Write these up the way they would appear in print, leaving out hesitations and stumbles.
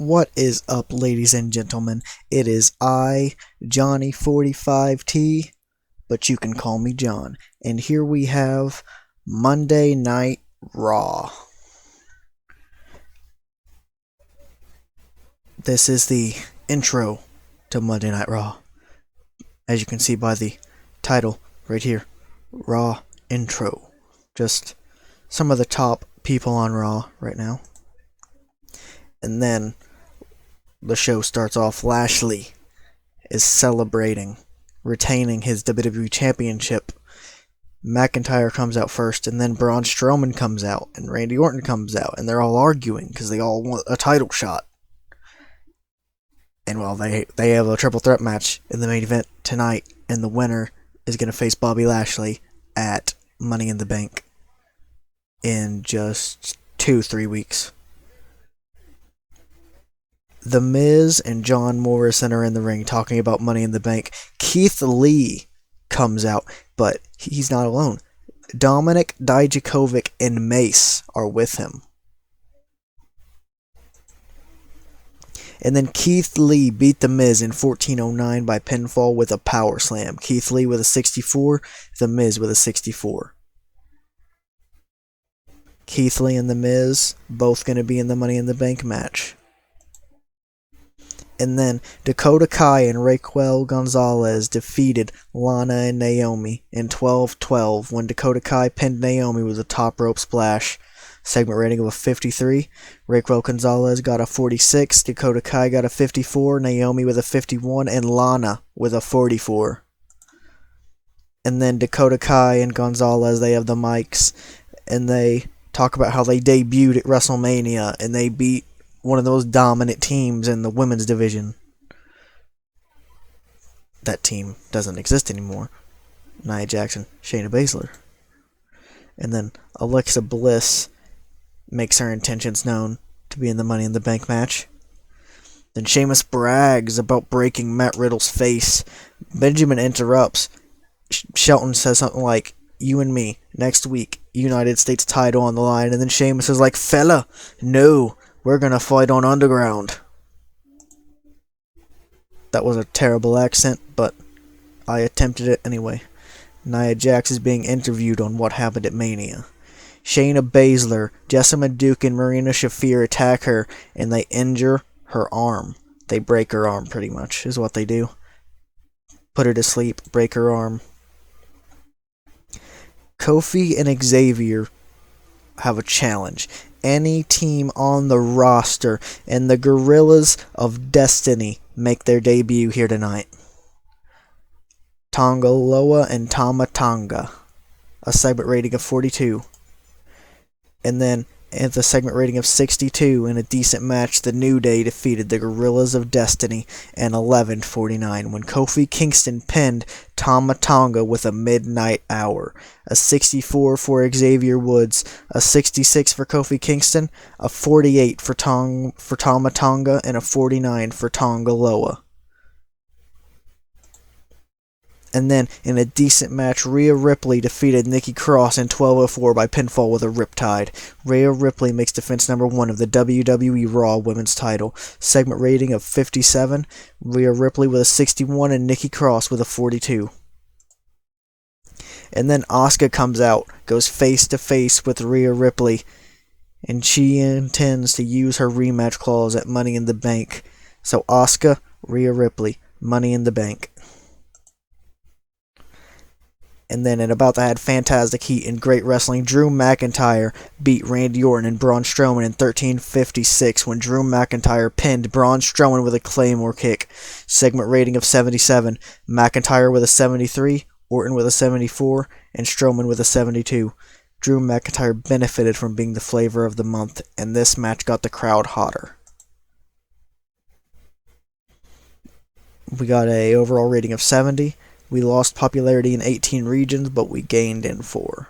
What is up, ladies and gentlemen? It is I, Johnny45T, but you can call me John. And here we have Monday Night Raw. This is the intro to Monday Night Raw. As you can see by the title right here, Raw Intro. Just some of the top people on Raw right now. And then the show starts off. Lashley is celebrating retaining his WWE Championship. McIntyre comes out first, and then Braun Strowman comes out, and Randy Orton comes out, and they're all arguing because they all want a title shot. And well, they have a triple threat match in the main event tonight, and the winner is going to face Bobby Lashley at Money in the Bank in just 2-3 weeks. The Miz and John Morrison are in the ring talking about Money in the Bank. Keith Lee comes out, but he's not alone. Dominic Dijakovic and Mace are with him. And then Keith Lee beat The Miz in 1409 by pinfall with a power slam. Keith Lee with a 64, The Miz with a 64. Keith Lee and The Miz both going to be in the Money in the Bank match. And then Dakota Kai and Raquel Gonzalez defeated Lana and Naomi in 12-12 when Dakota Kai pinned Naomi with a top rope splash. Segment rating of a 53. Raquel Gonzalez got a 46. Dakota Kai got a 54. Naomi with a 51. And Lana with a 44. And then Dakota Kai and Gonzalez, they have the mics. And they talk about how they debuted at WrestleMania. And they beat one of those dominant teams in the women's division. That team doesn't exist anymore. Nia Jackson, Shayna Baszler. And then Alexa Bliss makes her intentions known to be in the Money in the Bank match. Then Sheamus brags about breaking Matt Riddle's face. Benjamin interrupts. Shelton says something like, "You and me, next week, United States title on the line." And then Sheamus is like, "Fella, no. We're gonna fight on Underground." That was a terrible accent, but I attempted it anyway. Nia Jax is being interviewed on what happened at Mania. Shayna Baszler, Jessamine Duke, and Marina Shafir attack her, and they injure her arm. They break her arm, pretty much, is what they do. Put her to sleep, break her arm. Kofi and Xavier have a challenge. Any team on the roster, and the Gorillas of Destiny make their debut here tonight. Tonga Loa and Tama Tonga. A segment rating of 42. And then, at the segment rating of 62, in a decent match, the New Day defeated the Gorillas of Destiny in 11:49 when Kofi Kingston pinned Tama Tonga with a midnight hour. A 64 for Xavier Woods, a 66 for Kofi Kingston, a 48 for Tama Tonga, and a 49 for Tonga Loa. And then, in a decent match, Rhea Ripley defeated Nikki Cross in 12:04 by pinfall with a Riptide. Rhea Ripley makes defense number 1 of the WWE Raw Women's title. Segment rating of 57. Rhea Ripley with a 61 and Nikki Cross with a 42. And then Asuka comes out, goes face to face with Rhea Ripley, and she intends to use her rematch clause at Money in the Bank. So Asuka, Rhea Ripley, Money in the Bank. And then it about to add fantastic heat and great wrestling. Drew McIntyre beat Randy Orton and Braun Strowman in 13:56 when Drew McIntyre pinned Braun Strowman with a Claymore kick. Segment rating of 77. McIntyre with a 73, Orton with a 74, and Strowman with a 72. Drew McIntyre benefited from being the flavor of the month, and this match got the crowd hotter. We got a overall rating of 70. We lost popularity in 18 regions, but we gained in 4.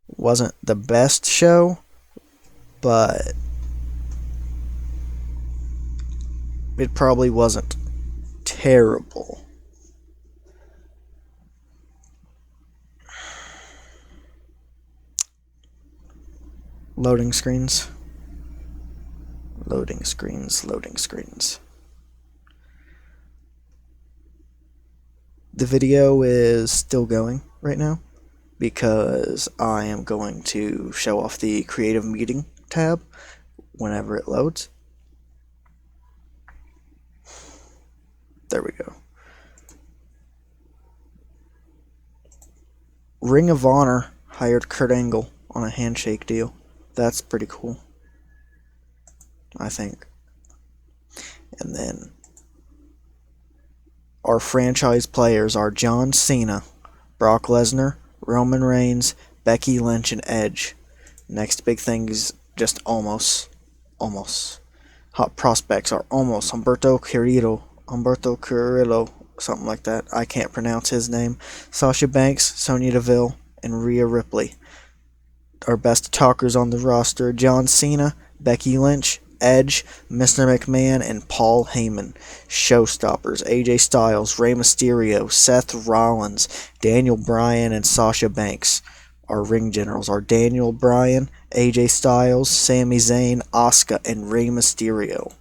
Wasn't the best show, but it probably wasn't terrible. Loading screens. Loading screens, loading screens. The video is still going right now because I am going to show off the creative meeting tab whenever it loads. There we go. Ring of Honor hired Kurt Angle on a handshake deal. That's pretty cool, I think. And then our franchise players are John Cena, Brock Lesnar, Roman Reigns, Becky Lynch, and Edge. Next big thing is just almost. Hot prospects are almost Humberto Carrillo, something like that. I can't pronounce his name. Sasha Banks, Sonya Deville, and Rhea Ripley. Our best talkers on the roster: John Cena, Becky Lynch, Edge, Mr. McMahon, and Paul Heyman. Showstoppers: AJ Styles, Rey Mysterio, Seth Rollins, Daniel Bryan, and Sasha Banks. Our ring generals are Daniel Bryan, AJ Styles, Sami Zayn, Asuka, and Rey Mysterio.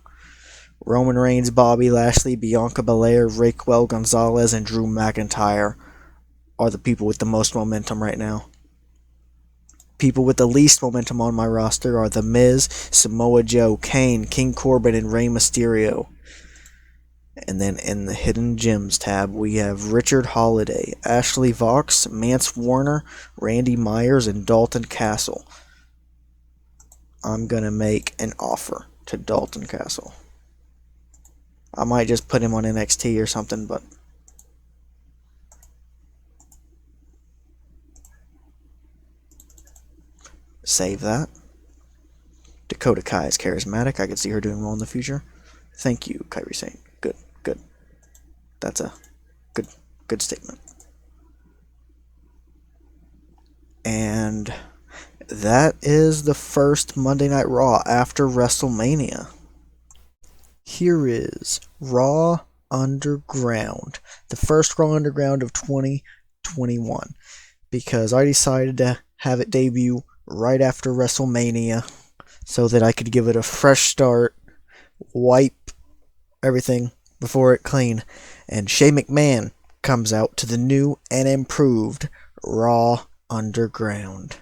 Roman Reigns, Bobby Lashley, Bianca Belair, Raquel Gonzalez, and Drew McIntyre are the people with the most momentum right now. People with the least momentum on my roster are The Miz, Samoa Joe, Kane, King Corbin, and Rey Mysterio. And then in the Hidden Gems tab, we have Richard Holiday, Ashley Vox, Mance Warner, Randy Myers, and Dalton Castle. I'm going to make an offer to Dalton Castle. I might just put him on NXT or something, but save that. Dakota Kai is charismatic. I could see her doing well in the future. Thank you, Kairi Sane. Good. That's a good statement. And that is the first Monday Night Raw after WrestleMania. Here is Raw Underground, the first Raw Underground of 2021, because I decided to have it debut right after WrestleMania so that I could give it a fresh start, wipe everything before it clean. And Shane McMahon comes out to the new and improved Raw Underground.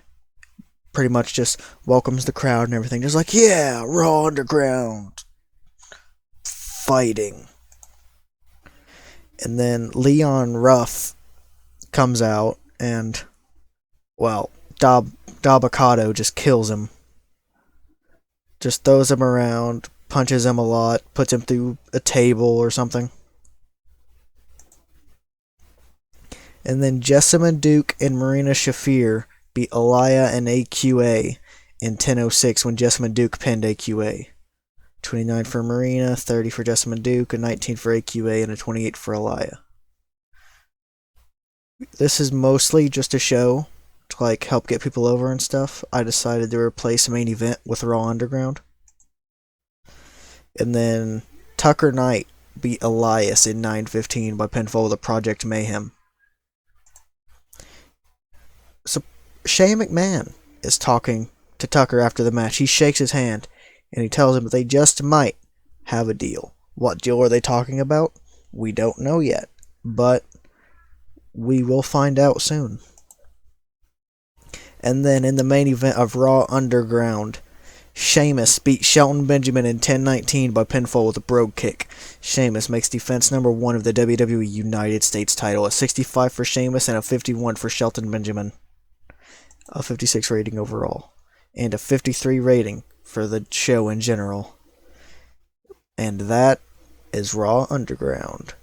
Pretty much just welcomes the crowd and everything, just like, yeah, Raw Underground. Fighting. And then Leon Ruff comes out and, well, Dabakato just kills him. Just throws him around, punches him a lot, puts him through a table or something. And then Jessamine Duke and Marina Shafir beat Aliyah and AQA in 10:06 when Jessamine Duke pinned AQA. 29 for Marina, 30 for Jessamine Duke, a 19 for AQA, and a 28 for Aliyah. This is mostly just a show to help get people over and stuff. I decided to replace main event with Raw Underground. And then Tucker Knight beat Elias in 9:15 by pinfall with a Project Mayhem. So Shane McMahon is talking to Tucker after the match. He shakes his hand and he tells him that they just might have a deal. What deal are they talking about? We don't know yet, but we will find out soon. And then in the main event of Raw Underground, Sheamus beat Shelton Benjamin in 10:19 by pinfall with a brogue kick. Sheamus makes defense number 1 of the WWE United States title, a 65 for Sheamus and a 51 for Shelton Benjamin. A 56 rating overall, and a 53 rating for the show in general. And that is Raw Underground.